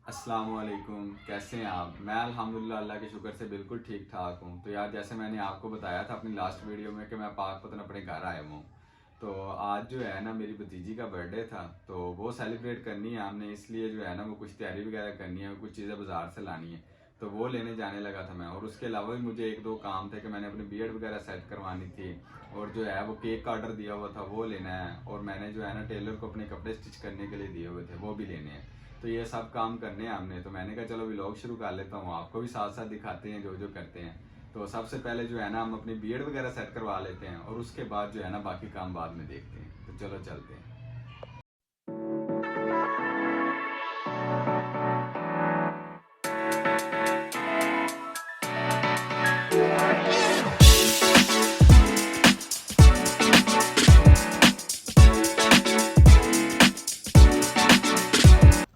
अस्सलाम वालेकुम। कैसे हैं आप? मैं अल्हम्दुलिल्लाह अल्लाह के शुक्र से बिल्कुल ठीक ठाक हूँ। तो यार, जैसे मैंने आपको बताया था अपनी लास्ट वीडियो में कि मैं पाकपतन अपने घर आया हूँ, तो आज जो है ना मेरी भतीजी का बर्थडे था, तो वो सेलिब्रेट करनी है हमने, इसलिए जो है ना वो कुछ तैयारी वगैरह करनी है, कुछ चीज़ें बाज़ार से लानी है, तो वो लेने जाने लगा था मैं। और उसके अलावा भी मुझे एक दो काम थे कि मैंने अपनी बीएड वगैरह सेट करवानी थी, और जो है वो केक का ऑर्डर दिया हुआ था वो लेना है, और मैंने जो है ना टेलर को अपने कपड़े स्टिच करने के लिए दिए हुए थे वो भी लेने हैं। तो ये सब काम करने हैं हमने, तो मैंने कहा चलो व्लॉग शुरू कर लेता हूँ, आपको भी साथ साथ दिखाते हैं जो जो करते हैं। तो सबसे पहले जो है ना हम अपनी बीएड वगैरह सेट करवा लेते हैं, और उसके बाद जो है ना बाकी काम बाद में देखते हैं। तो चलो चलते हैं।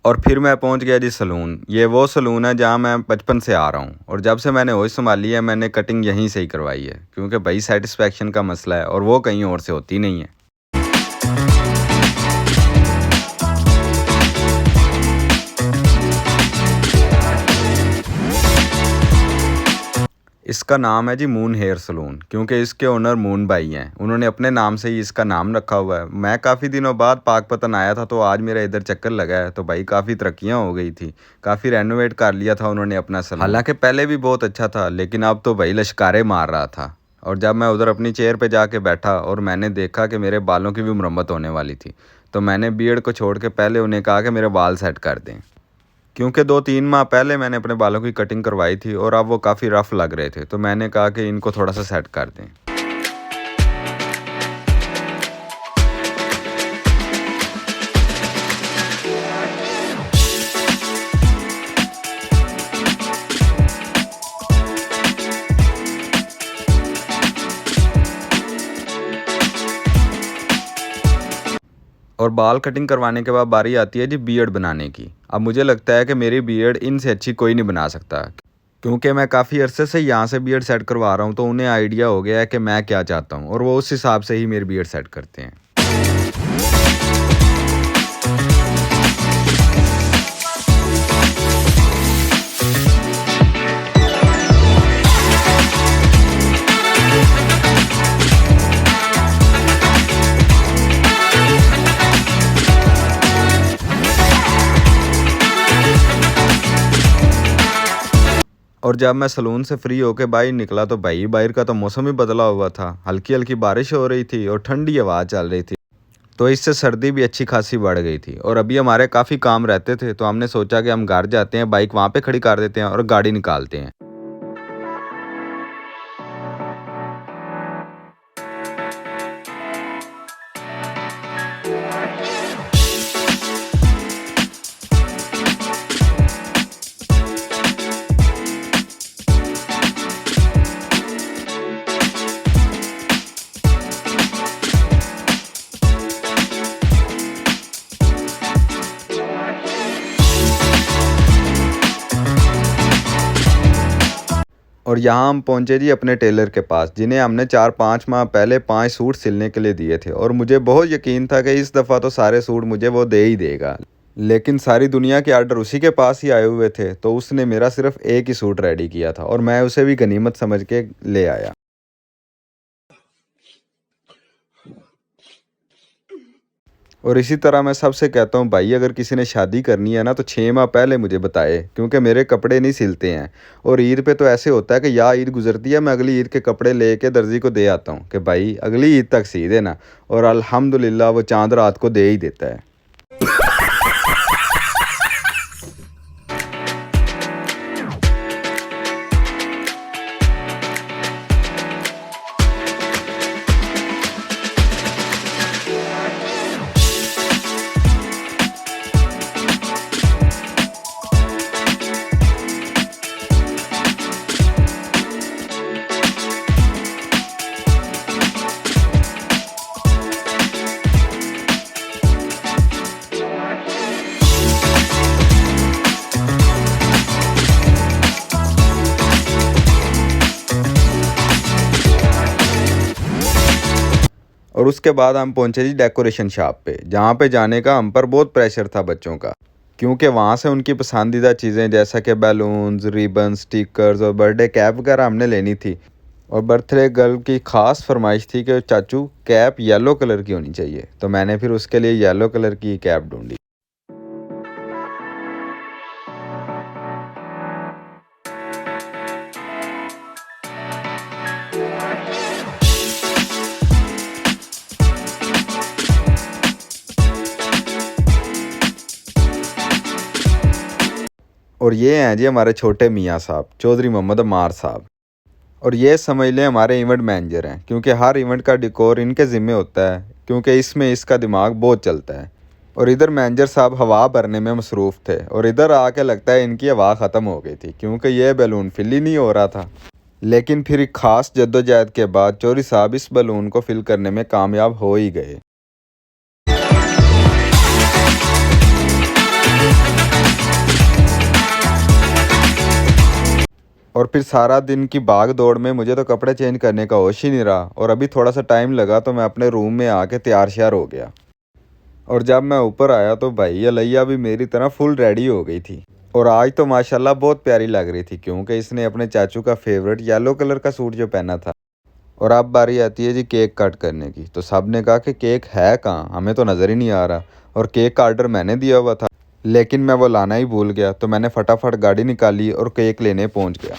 और फिर मैं पहुंच गया जी सलून। ये वो सलून है जहां मैं बचपन से आ रहा हूं, और जब से मैंने होश संभाली है मैंने कटिंग यहीं से ही करवाई है, क्योंकि भाई सेटिस्फेक्शन का मसला है और वो कहीं और से होती नहीं है। इसका नाम है जी मून हेयर सलून, क्योंकि इसके ओनर मून भाई हैं, उन्होंने अपने नाम से ही इसका नाम रखा हुआ है। मैं काफ़ी दिनों बाद पाकपतन आया था, तो आज मेरा इधर चक्कर लगा है, तो भाई काफ़ी तरक्कियां हो गई थी, काफ़ी रेनोवेट कर लिया था उन्होंने अपना सलून। हालांकि पहले भी बहुत अच्छा था, लेकिन अब तो भाई लश्कारे मार रहा था। और जब मैं उधर अपनी चेयर पर जाके बैठा और मैंने देखा कि मेरे बालों की भी मुरम्मत होने वाली थी, तो मैंने बियर्ड को छोड़ के पहले उन्हें कहा कि मेरे बाल सेट कर दें, क्योंकि 2-3 माह पहले मैंने अपने बालों की कटिंग करवाई थी और अब वो काफ़ी रफ़ लग रहे थे, तो मैंने कहा कि इनको थोड़ा सा सेट कर दें। और बाल कटिंग करवाने के बाद बारी आती है जी बियर्ड बनाने की। अब मुझे लगता है कि मेरी बियर्ड इनसे अच्छी कोई नहीं बना सकता, क्योंकि मैं काफ़ी अरसे से यहाँ से बियर्ड सेट करवा रहा हूँ, तो उन्हें आइडिया हो गया है कि मैं क्या चाहता हूँ, और वो उस हिसाब से ही मेरी बियर्ड सेट करते हैं। और जब मैं सलून से फ्री होके बाहर निकला, तो भाई बाहर का तो मौसम ही बदला हुआ था, हल्की हल्की बारिश हो रही थी और ठंडी हवा चल रही थी, तो इससे सर्दी भी अच्छी खासी बढ़ गई थी। और अभी हमारे काफ़ी काम रहते थे, तो हमने सोचा कि हम घर जाते हैं, बाइक वहाँ पे खड़ी कर देते हैं और गाड़ी निकालते हैं। और यहाँ हम पहुँचे जी अपने टेलर के पास, जिन्हें हमने 4-5 माह पहले 5 सूट सिलने के लिए दिए थे, और मुझे बहुत यकीन था कि इस दफ़ा तो सारे सूट मुझे वो दे ही देगा। लेकिन सारी दुनिया के आर्डर उसी के पास ही आए हुए थे, तो उसने मेरा सिर्फ एक ही सूट रेडी किया था, और मैं उसे भी गनीमत समझ के ले आया। और इसी तरह मैं सबसे कहता हूँ, भाई अगर किसी ने शादी करनी है ना, तो 6 माह पहले मुझे बताए, क्योंकि मेरे कपड़े नहीं सिलते हैं। और ईद पे तो ऐसे होता है कि या ईद गुजरती है, मैं अगली ईद के कपड़े लेके दर्जी को दे आता हूँ कि भाई अगली ईद तक सी देना, और अल्हम्दुलिल्लाह वो चांद रात को दे ही देता है। और उसके बाद हम पहुंचे जी डेकोरेशन शॉप पे, जहाँ पे जाने का हम पर बहुत प्रेशर था बच्चों का, क्योंकि वहाँ से उनकी पसंदीदा चीज़ें जैसा कि बैलून्स, रिबन, स्टिकर्स और बर्थडे कैप वगैरह हमने लेनी थी। और बर्थडे गर्ल की ख़ास फरमाइश थी कि चाचू कैप येलो कलर की होनी चाहिए, तो मैंने फिर उसके लिए येलो कलर की कैप ढूंढी। और ये हैं जी हमारे छोटे मियाँ साहब, चौधरी मोहम्मद अमार साहब। और ये समझ लें हमारे इवेंट मैनेजर हैं, क्योंकि हर इवेंट का डिकोर इनके ज़िम्मे होता है, क्योंकि इसमें इसका दिमाग बहुत चलता है। और इधर मैनेजर साहब हवा भरने में मसरूफ़ थे और इधर आके लगता है इनकी हवा ख़त्म हो गई थी, क्योंकि ये बैलून फिल ही नहीं हो रहा था। लेकिन फिर एक ख़ास जद्दोजहद के बाद चौधरी साहब इस बैलून को फिल करने में कामयाब हो ही गए। और फिर सारा दिन की भाग दौड़ में मुझे तो कपड़े चेंज करने का होश ही नहीं रहा, और अभी थोड़ा सा टाइम लगा तो मैं अपने रूम में आके तैयार श्यार हो गया। और जब मैं ऊपर आया तो भाई अलैया भी मेरी तरह फुल रेडी हो गई थी, और आज तो माशाल्लाह बहुत प्यारी लग रही थी, क्योंकि इसने अपने चाचू का फेवरेट येलो कलर का सूट जो पहना था। और अब बारी आती है जी केक कट करने की, तो सब ने कहा कि केक है कहाँ, हमें तो नज़र ही नहीं आ रहा। और केक का ऑर्डर मैंने दिया हुआ था, लेकिन मैं वो लाना ही भूल गया, तो मैंने फटाफट गाड़ी निकाली और केक लेने पहुँच गया।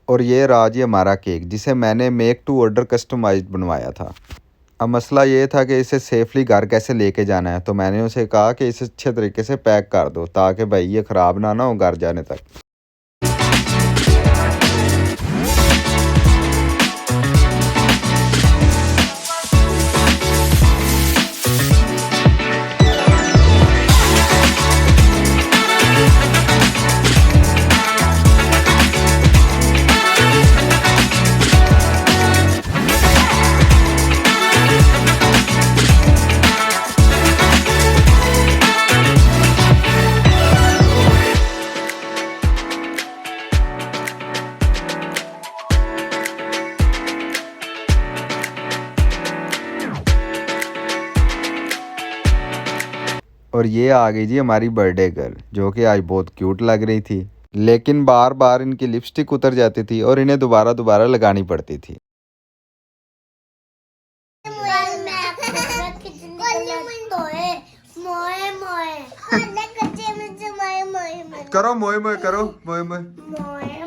और ये रहा जी हमारा केक, जिसे मैंने मेक टू ऑर्डर कस्टमाइज्ड बनवाया था। अब मसला ये था कि इसे सेफली घर कैसे लेके जाना है, तो मैंने उसे कहा कि इसे अच्छे तरीके से पैक कर दो, ताकि भाई ये ख़राब ना हो घर जाने तक। और ये आ गई जी हमारी बर्थडे गर्ल, जो कि आज बहुत क्यूट लग रही थी, लेकिन बार बार इनकी लिपस्टिक उतर जाती थी और इन्हें दोबारा दोबारा लगानी पड़ती थी। करो मोए मोए, करो मोए मोए।